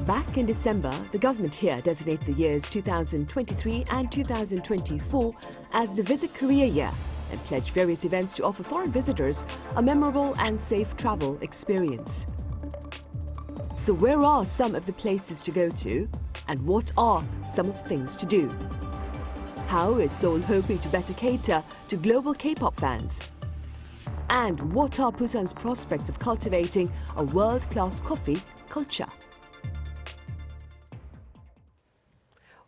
Back in December, the government here designated the years 2023 and 2024 as the Visit Korea year and pledged various events to offer foreign visitors a memorable and safe travel experience. So where are some of the places to go to, and what are some of the things to do? How is Seoul hoping to better cater to global K-pop fans? And what are Busan's prospects of cultivating a world-class coffee culture?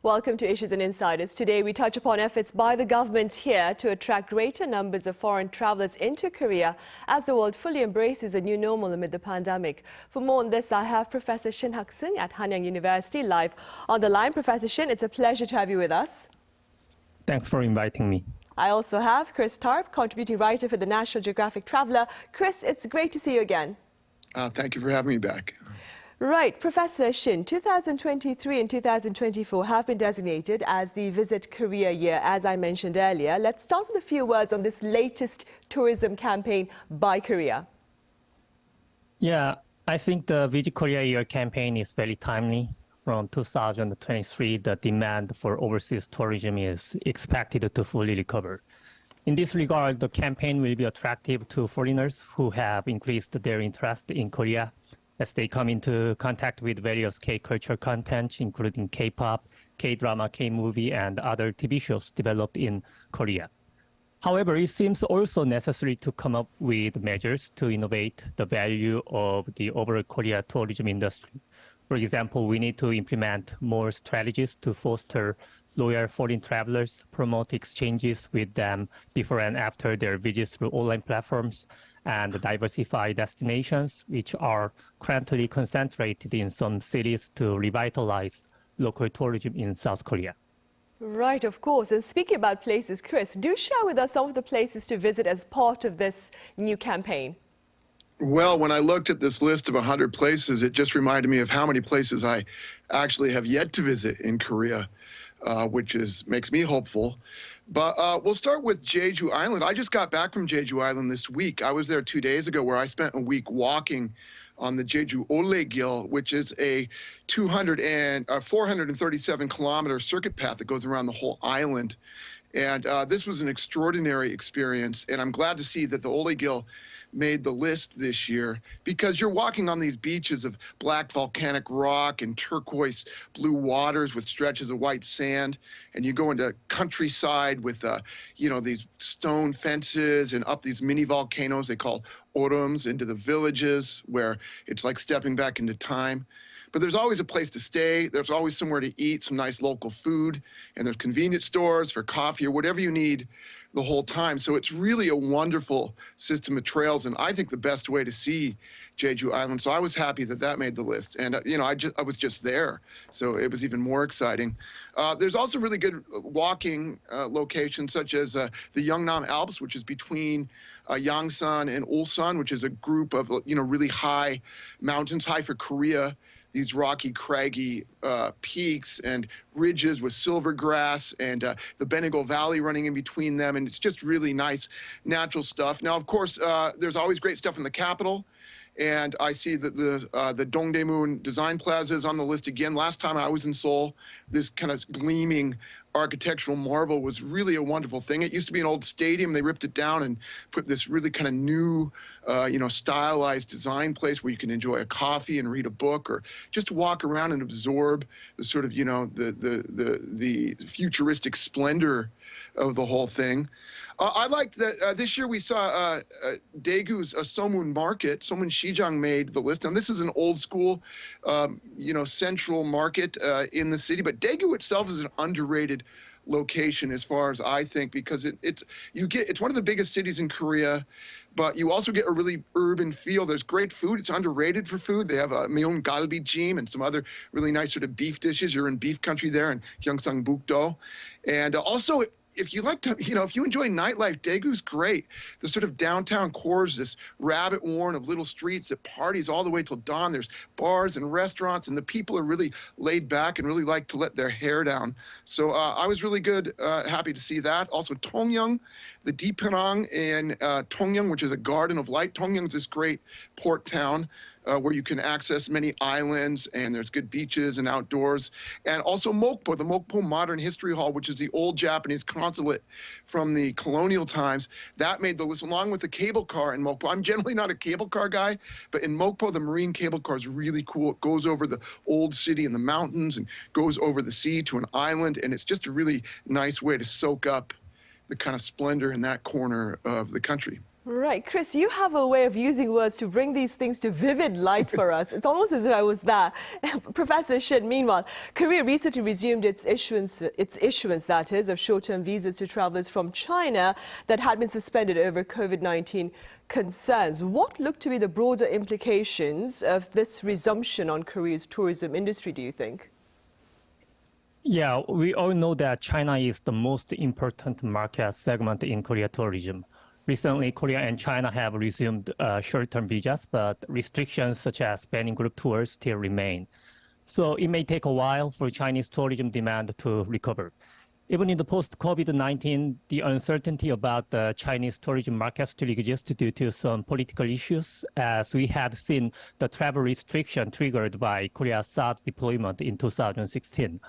Welcome to Issues and Insiders. Today we touch upon efforts by the government here to attract greater numbers of foreign travellers into Korea as the world fully embraces a new normal amid the pandemic. For more on this, I have Professor Shin Hak-seung at Hanyang University live on the line. Professor Shin, it's a pleasure to have you with us. Thanks for inviting me. I also have Chris Tharp, contributing writer for the National Geographic Traveller. Chris, it's great to see you again. Thank you for having me back. Right, Professor Shin, 2023 and 2024 have been designated as the Visit Korea year, as I mentioned earlier. Let's start with a few words on this latest tourism campaign by Korea. Yeah, I think the Visit Korea year campaign is very timely. From 2023, the demand for overseas tourism is expected to fully recover. In this regard, the campaign will be attractive to foreigners who have increased their interest in Korea as they come into contact with various K-culture content, including K-pop, K-drama, K-movie, and other TV shows developed in Korea. However, it seems also necessary to come up with measures to innovate the value of the overall Korea tourism industry. For example, we need to implement more strategies to foster loyal foreign travelers, promote exchanges with them before and after their visits through online platforms, and diversify destinations which are currently concentrated in some cities to revitalize local tourism in South Korea. Right, of course. And speaking about places, Chris, do share with us some of the places to visit as part of this new campaign. Well, when I looked at this list of 100 places, it just reminded me of how many places I actually have yet to visit in Korea, which makes me hopeful. But we'll start with Jeju Island. I just got back from Jeju Island this week. I was there 2 days ago, where I spent a week walking on the Jeju Ole-gil, which is a 437-kilometer circuit path that goes around the whole island. And this was an extraordinary experience, and I'm glad to see that the Ole-gil made the list this year, because you're walking on these beaches of black volcanic rock and turquoise blue waters with stretches of white sand, and you go into countryside with these stone fences and up these mini volcanoes they call orums into the villages, where it's like stepping back into time. But there's always a place to stay. There's always somewhere to eat, some nice local food, and there's convenience stores for coffee or whatever you need the whole time. So it's really a wonderful system of trails, and I think the best way to see Jeju Island. So I was happy that that made the list, and I was just there, so it was even more exciting. There's also really good walking locations, such as the Yeongnam Alps, which is between Yangsan and Ulsan, which is a group of really high mountains, high for Korea. These rocky, craggy peaks and ridges with silver grass, and the Bengal Valley running in between them. And it's just really nice natural stuff. Now, of course, there's always great stuff in the capital. And I see that the Dongdaemun Design Plaza is on the list again. Last time I was in Seoul, this kind of gleaming architectural marvel was really a wonderful thing. It used to be an old stadium. They ripped it down and put this really kind of new, stylized design place where you can enjoy a coffee and read a book, or just walk around and absorb the sort of, the futuristic splendor of the whole thing. I liked that this year we saw Daegu's Somun Market. Somun Shijang made the list. And this is an old school, central market in the city. But Daegu itself is an underrated location, as far as I think, because it's one of the biggest cities in Korea, but you also get a really urban feel. There's great food. It's underrated for food. They have a Myeon Galbijim and some other really nice sort of beef dishes. You're in beef country there in Gyeongsang-bukdo. And also if you like to, if you enjoy nightlife, Daegu's great. The sort of downtown core is this rabbit warren of little streets that parties all the way till dawn. There's bars and restaurants, and the people are really laid back and really like to let their hair down. So I was really happy to see that. Also, Tongyang, the Dipenang in Tongyang, which is a garden of light. Tongyang is this great port town where you can access many islands, and there's good beaches and outdoors. And also Mokpo, the Mokpo Modern History Hall, which is the old Japanese consulate from the colonial times. That made the list, along with the cable car in Mokpo. I'm generally not a cable car guy, but in Mokpo, the marine cable car is really cool. It goes over the old city in the mountains and goes over the sea to an island, and it's just a really nice way to soak up the kind of splendor in that corner of the country. Right. Chris, you have a way of using words to bring these things to vivid light for us. It's almost as if I was there. Professor Shin, meanwhile, Korea recently resumed its issuance, that is, of short-term visas to travelers from China that had been suspended over COVID-19 concerns. What look to be the broader implications of this resumption on Korea's tourism industry, do you think? Yeah, we all know that China is the most important market segment in Korea tourism. Recently, Korea and China have resumed short-term visas, but restrictions such as banning group tours still remain. So it may take a while for Chinese tourism demand to recover. Even in the post-COVID-19, the uncertainty about the Chinese tourism market still exists due to some political issues, as we had seen the travel restriction triggered by Korea's SARS deployment in 2016.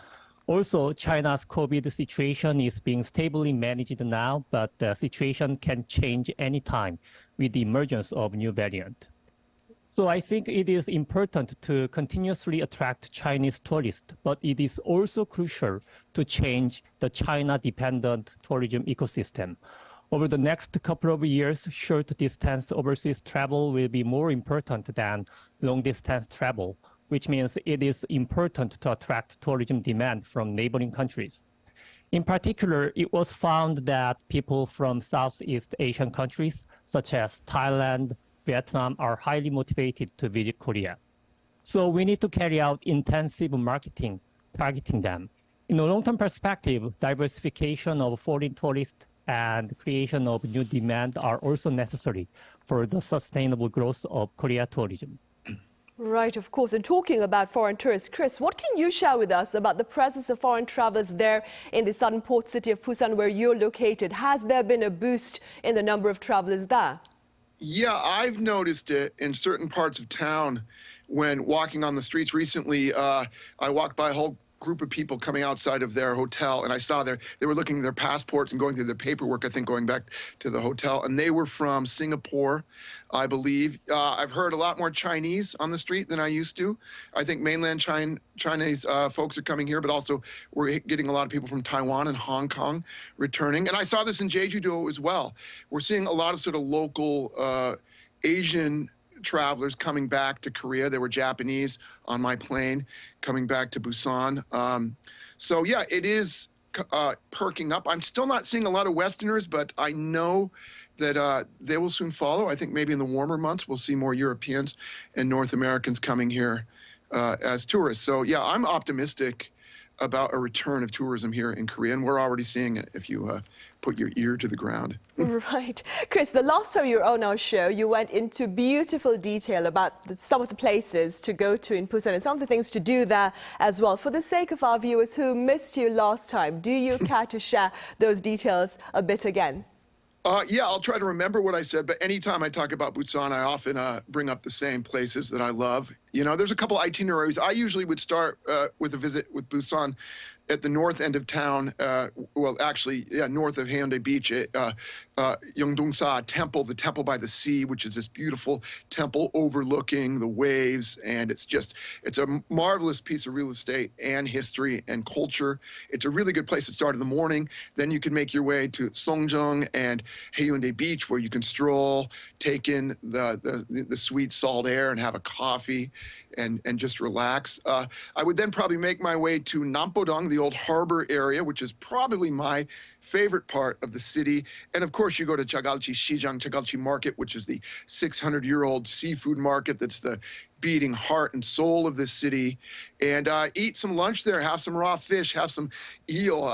Also, China's COVID situation is being stably managed now, but the situation can change anytime with the emergence of new variant. So I think it is important to continuously attract Chinese tourists, but it is also crucial to change the China-dependent tourism ecosystem. Over the next couple of years, short-distance overseas travel will be more important than long-distance travel, which means it is important to attract tourism demand from neighboring countries. In particular, it was found that people from Southeast Asian countries, such as Thailand, Vietnam, are highly motivated to visit Korea. So we need to carry out intensive marketing, targeting them. In a long-term perspective, diversification of foreign tourists and creation of new demand are also necessary for the sustainable growth of Korea tourism. Right, of course. And talking about foreign tourists, Chris, what can you share with us about the presence of foreign travelers there in the southern port city of Busan, where you're located? Has there been a boost in the number of travelers there? Yeah, I've noticed it in certain parts of town when walking on the streets recently. I walked by a whole group of people coming outside of their hotel, and I saw they were looking at their passports and going through their paperwork, I think, going back to the hotel, and they were from Singapore, I believe. I've heard a lot more Chinese on the street than I used to. I think mainland Chinese folks are coming here, but also we're getting a lot of people from Taiwan and Hong Kong returning. And I saw this in Jeju-do as well. We're seeing a lot of sort of local Asian travelers coming back to Korea. There were Japanese on my plane coming back to Busan. So yeah, it is perking up. I'm still not seeing a lot of Westerners, but I know that they will soon follow. I think maybe in the warmer months, we'll see more Europeans and North Americans coming here as tourists. So yeah, I'm optimistic about a return of tourism here in Korea, and we're already seeing it if you put your ear to the ground. Right. Chris, the last time you were on our show, you went into beautiful detail about some of the places to go to in Busan and some of the things to do there as well. For the sake of our viewers who missed you last time, do you care to share those details a bit again? Yeah, I'll try to remember what I said, but anytime I talk about Busan, I often bring up the same places that I love. You know, there's a couple itineraries. I usually would start with a visit with Busan at the north end of town, well, actually, yeah, north of Haeundae Beach, Yeongdongsa Temple, the temple by the sea, which is this beautiful temple overlooking the waves. And it's a marvelous piece of real estate and history and culture. It's a really good place to start in the morning. Then you can make your way to Songjeong and Haeundae Beach, where you can stroll, take in the sweet salt air and have a coffee and just relax. I would then probably make my way to Nampodong, the old harbor area, which is probably my favorite part of the city. And of course, you go to Chagalchi Shijang, Chagalchi Market, which is the 600-year-old seafood market that's the beating heart and soul of this city, and eat some lunch there, have some raw fish, have some eel,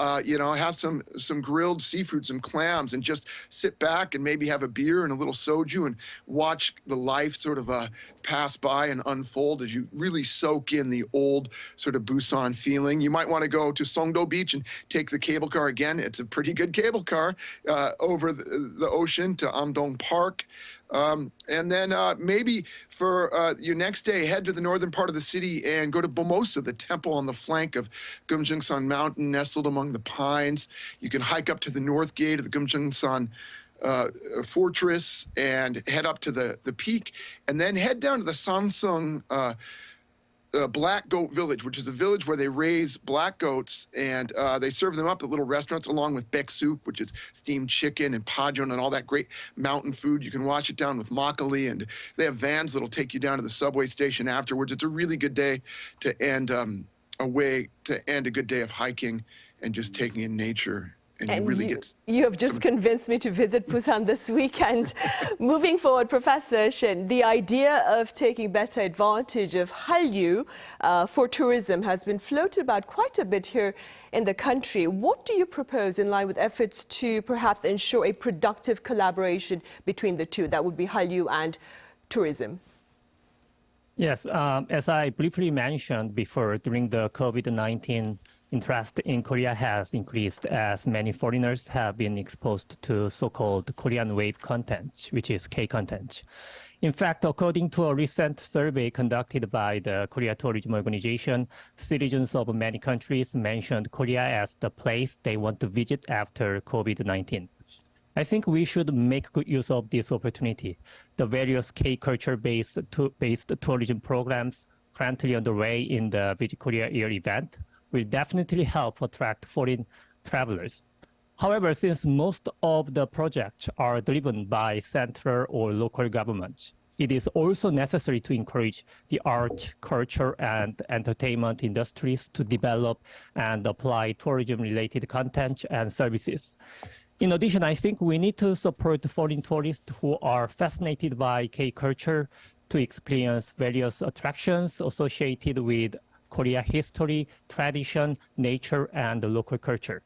have some grilled seafood, some clams, and just sit back and maybe have a beer and a little soju and watch the life sort of pass by and unfold as you really soak in the old sort of Busan feeling. You might want to go to Songdo Beach and take the cable car again. It's a pretty good cable car over the ocean to Amdong Park. And then maybe for your next day, head to the northern part of the city and go to Bomosa, the temple on the flank of Gyeongjeongsan Mountain, nestled among the pines. You can hike up to the north gate of the Gyeongjeongsan fortress and head up to the peak, and then head down to the Samsung Black Goat Village, which is a village where they raise black goats, and they serve them up at little restaurants along with baek soup, which is steamed chicken, and pajeon, and all that great mountain food. You can wash it down with makgeolli, and they have vans that'll take you down to the subway station afterwards. It's a really good day to end a good day of hiking and just taking in nature. And you have just convinced me to visit Busan this weekend. Moving forward, Professor Shin, the idea of taking better advantage of Hallyu for tourism has been floated about quite a bit here in the country. What do you propose in line with efforts to perhaps ensure a productive collaboration between the two? That would be Hallyu and tourism. Yes, as I briefly mentioned before, during the COVID-19, interest in Korea has increased as many foreigners have been exposed to so-called Korean wave content, which is K content. In fact, according to a recent survey conducted by the Korea Tourism Organization, citizens of many countries mentioned Korea as the place they want to visit after COVID-19. I think we should make good use of this opportunity. The various K-culture-based tourism programs currently underway in the Visit Korea Year event will definitely help attract foreign travelers. However, since most of the projects are driven by central or local governments, it is also necessary to encourage the art, culture, and entertainment industries to develop and apply tourism-related content and services. In addition, I think we need to support foreign tourists who are fascinated by K-culture to experience various attractions associated with Korea history, tradition, nature, and the local culture,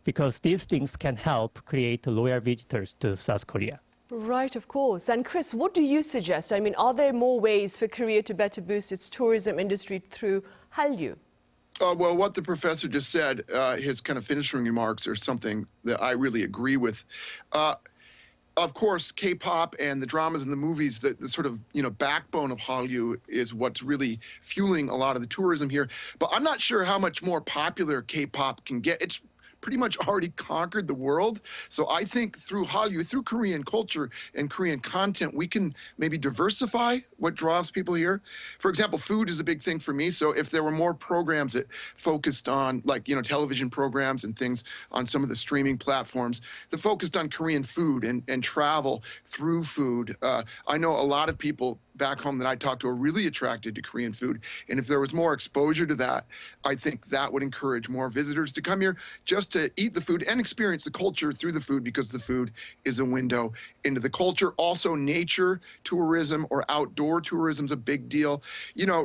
because these things can help create loyal visitors to South Korea. Right, of course. And Chris, what do you suggest? I mean, are there more ways for Korea to better boost its tourism industry through Hallyu? Well, what the professor just said, his kind of finishing remarks are something that I really agree with. Of course, K-pop and the dramas and the movies, the sort of, backbone of Hallyu is what's really fueling a lot of the tourism here. But I'm not sure how much more popular K-pop can get. It's pretty much already conquered the world. So I think through Hallyu, through Korean culture and Korean content, we can maybe diversify what draws people here. For example, food is a big thing for me. So if there were more programs that focused on, like, television programs and things on some of the streaming platforms that focused on Korean food and travel through food. I know a lot of people back home that I talk to are really attracted to Korean food. And if there was more exposure to that, I think that would encourage more visitors to come here just to eat the food and experience the culture through the food, because the food is a window into the culture. Also, nature tourism or outdoor tourism is a big deal.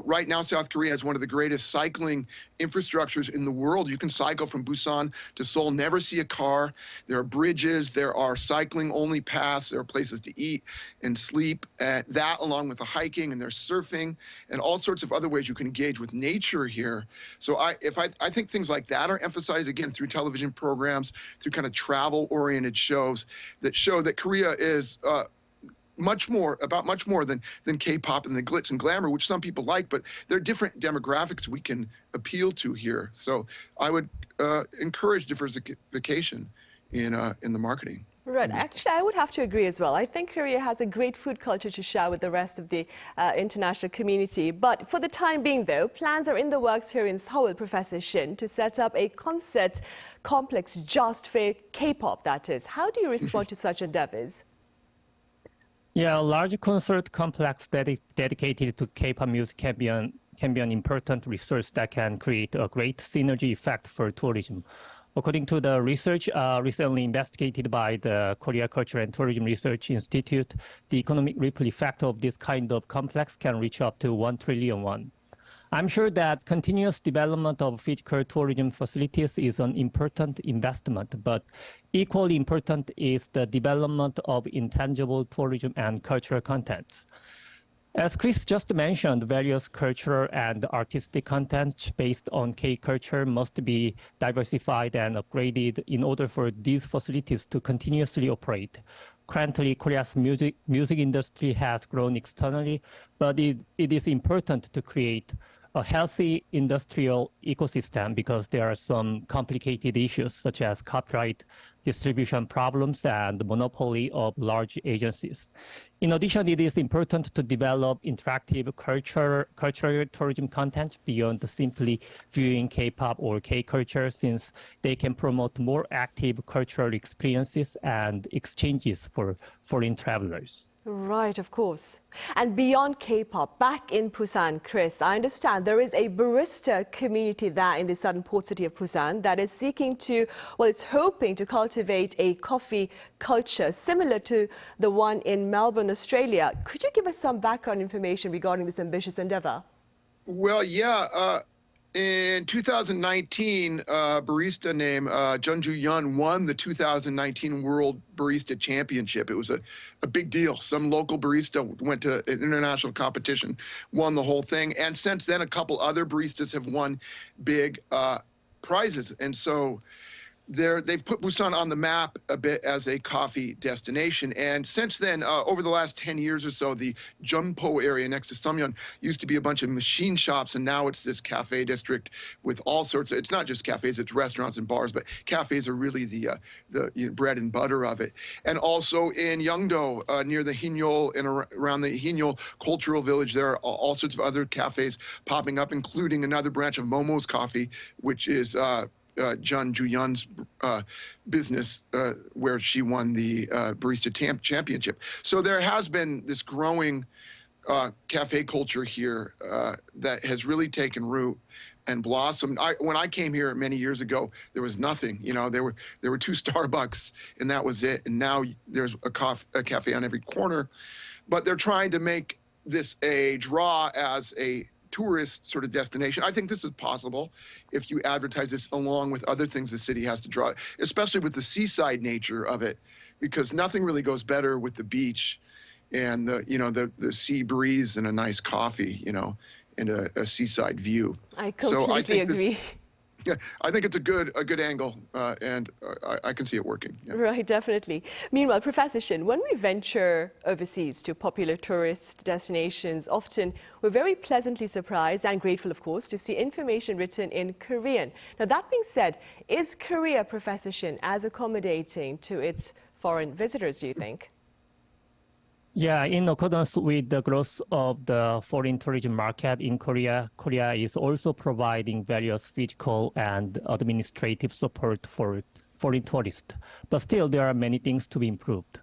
Right now, South Korea has one of the greatest cycling infrastructures in the world. You can cycle from Busan to Seoul, never see a car. There are bridges, there are cycling-only paths, there are places to eat and sleep. That, along with the hiking, and there's surfing and all sorts of other ways you can engage with nature here. So I think things like that are emphasized, again, through television programs, through kind of travel-oriented shows that show that Korea is much more than K-pop and the glitz and glamour, which some people like, but there are different demographics we can appeal to here. So I would encourage diversification in the marketing. Right. Actually, I would have to agree as well. I think Korea has a great food culture to share with the rest of the international community. But for the time being, though, plans are in the works here in Seoul, Professor Shin, to set up a concert complex just for K-pop, that is. How do you respond to such endeavors? Yeah, a large concert complex dedicated to K-pop music can be an important resource that can create a great synergy effect for tourism. According to the research recently investigated by the Korea Culture and Tourism Research Institute, the economic ripple effect of this kind of complex can reach up to 1 trillion won. I'm sure that continuous development of physical tourism facilities is an important investment, but equally important is the development of intangible tourism and cultural contents. As Chris just mentioned, various cultural and artistic content based on K-culture must be diversified and upgraded in order for these facilities to continuously operate. Currently, Korea's music industry has grown externally, but it is important to create a healthy industrial ecosystem because there are some complicated issues such as copyright, distribution problems, and monopoly of large agencies. In addition, it is important to develop interactive cultural tourism content beyond simply viewing K-pop or K-culture, since they can promote more active cultural experiences and exchanges for foreign travelers. Right, of course. And beyond K-pop, back in Busan, Chris, I understand there is a barista community there in the southern port city of Busan that is seeking to, well, it's hoping to cultivate a coffee culture similar to the one in Melbourne, Australia. Could you give us some background information regarding this ambitious endeavor? Well, yeah. In 2019, a barista named Jun Ju-yeon won the 2019 World Barista Championship. It was a big deal. Some local barista went to an international competition, won the whole thing. And since then, a couple other baristas have won big prizes. And so they've put Busan on the map a bit as a coffee destination. And since then, over the last 10 years or so, the Jeonpo area next to Seomyeon used to be a bunch of machine shops, and now it's this cafe district with all sorts of, it's not just cafes, it's restaurants and bars, but cafes are really the bread and butter of it. And also in Yeongdo, near the Hinyol and around the Hinyol Cultural Village, there are all sorts of other cafes popping up, including another branch of Momo's Coffee, which is Jun Ju-yeon's business where she won the barista championship. So there has been this growing cafe culture here that has really taken root and blossomed. When I came here many years ago, there was nothing. You know, there were 2 Starbucks and that was it. And now there's a cafe on every corner. But they're trying to make this a draw as a tourist sort of destination. I think this is possible if you advertise this along with other things the city has to draw, especially with the seaside nature of it, because nothing really goes better with the beach and the sea breeze and a nice coffee, and a seaside view. I completely agree. Yeah, I think it's a good angle, and I can see it working. Yeah. Right, definitely. Meanwhile, Professor Shin, when we venture overseas to popular tourist destinations, often we're very pleasantly surprised and grateful, of course, to see information written in Korean. Now, that being said, is Korea, Professor Shin, as accommodating to its foreign visitors, do you think? Yeah, in accordance with the growth of the foreign tourism market in Korea, Korea is also providing various physical and administrative support for foreign tourists. But still, there are many things to be improved.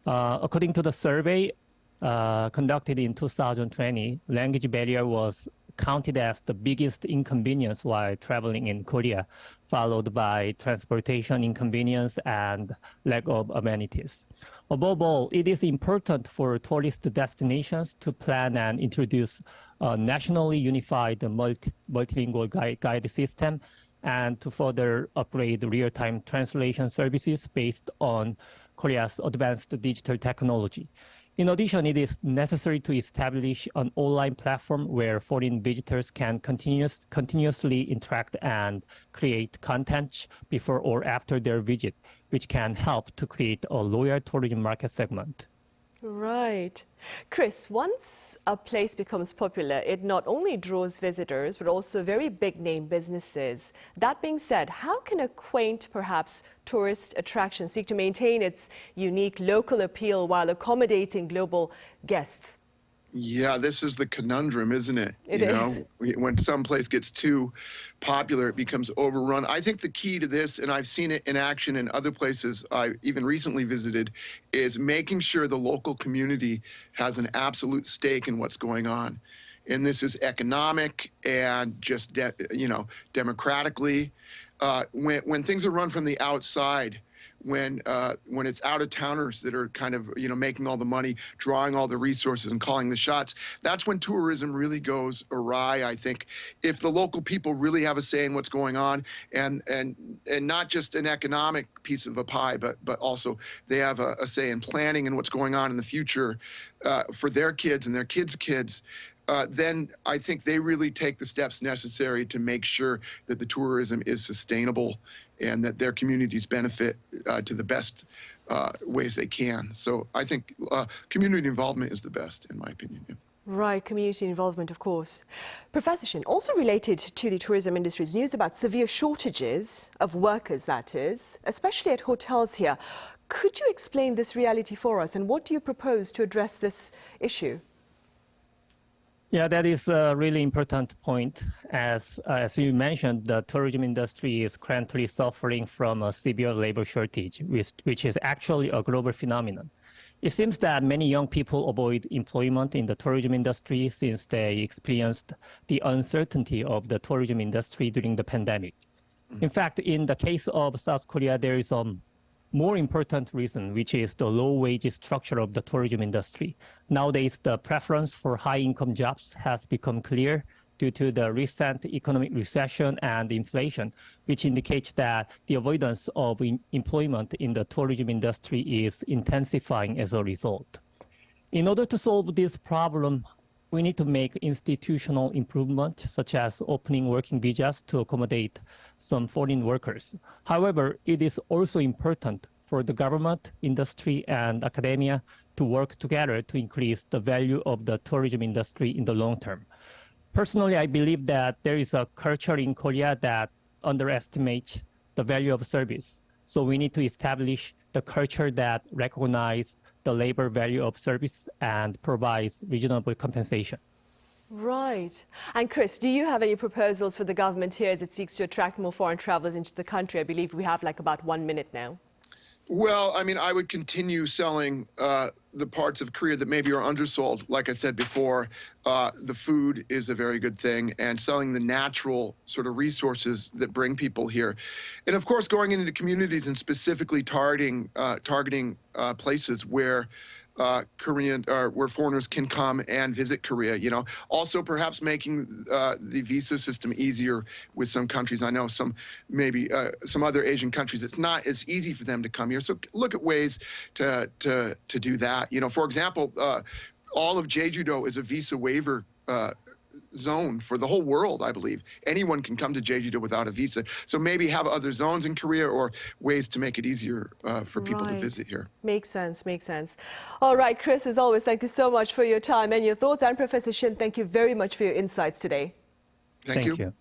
According to the survey conducted in 2020, language barrier was counted as the biggest inconvenience while traveling in Korea, followed by transportation inconvenience and lack of amenities. Above all, it is important for tourist destinations to plan and introduce a nationally unified multilingual guide system and to further upgrade real-time translation services based on Korea's advanced digital technology. In addition, it is necessary to establish an online platform where foreign visitors can continuously interact and create content before or after their visit, which can help to create a loyal tourism market segment. Right. Chris, once a place becomes popular, it not only draws visitors, but also very big name businesses. That being said, how can a quaint, perhaps tourist attraction seek to maintain its unique local appeal while accommodating global guests? Yeah, this is the conundrum, isn't it? It is. When some place gets too popular, it becomes overrun. I think the key to this, and I've seen it in action in other places I even recently visited, is making sure the local community has an absolute stake in what's going on. And this is economic and just, democratically. when things are run from the outside, when it's out-of-towners that are kind of, making all the money, drawing all the resources and calling the shots, that's when tourism really goes awry, I think. If the local people really have a say in what's going on, and not just an economic piece of a pie, but also they have a say in planning and what's going on in the future for their kids and their kids' kids, then I think they really take the steps necessary to make sure that the tourism is sustainable and that their communities benefit to the best ways they can. So I think community involvement is the best, in my opinion. Yeah. Right, community involvement, of course. Professor Shin, also related to the tourism industry's news about severe shortages of workers, that is, especially at hotels here. Could you explain this reality for us, and what do you propose to address this issue? Yeah, that is a really important point. As you mentioned, the tourism industry is currently suffering from a severe labor shortage, which is actually a global phenomenon. It seems that many young people avoid employment in the tourism industry since they experienced the uncertainty of the tourism industry during the pandemic. In fact, in the case of South Korea, there is a more important reason, which is the low wage structure of the tourism industry. Nowadays, the preference for high-income jobs has become clear due to the recent economic recession and inflation, which indicates that the avoidance of employment in the tourism industry is intensifying as a result. In order to solve this problem, we need to make institutional improvements, such as opening working visas to accommodate some foreign workers. However, it is also important for the government, industry, and academia to work together to increase the value of the tourism industry in the long term. Personally, I believe that there is a culture in Korea that underestimates the value of service. So we need to establish the culture that recognizes the labor value of service and provides reasonable compensation. Right. And Chris, do you have any proposals for the government here as it seeks to attract more foreign travelers into the country? I believe we have like about 1 minute now. Well, I mean, I would continue selling the parts of Korea that maybe are undersold. Like I said before, the food is a very good thing, and selling the natural sort of resources that bring people here. And of course, going into communities and specifically targeting places where where foreigners can come and visit Korea, Also perhaps making the visa system easier with some countries. I know some other Asian countries, it's not as easy for them to come here. So look at ways to do that. For example, all of Jeju-do is a visa waiver zone for the whole world, I believe. Anyone can come to Jeju-do without a visa. So maybe have other zones in Korea or ways to make it easier for people to visit here. Makes sense, makes sense. All right, Chris, as always, thank you so much for your time and your thoughts. And Professor Shin, thank you very much for your insights today. Thank you.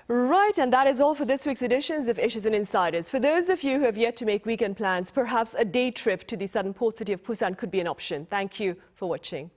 Right, and that is all for this week's editions of Issues and Insiders. For those of you who have yet to make weekend plans, perhaps a day trip to the southern port city of Busan could be an option. Thank you for watching.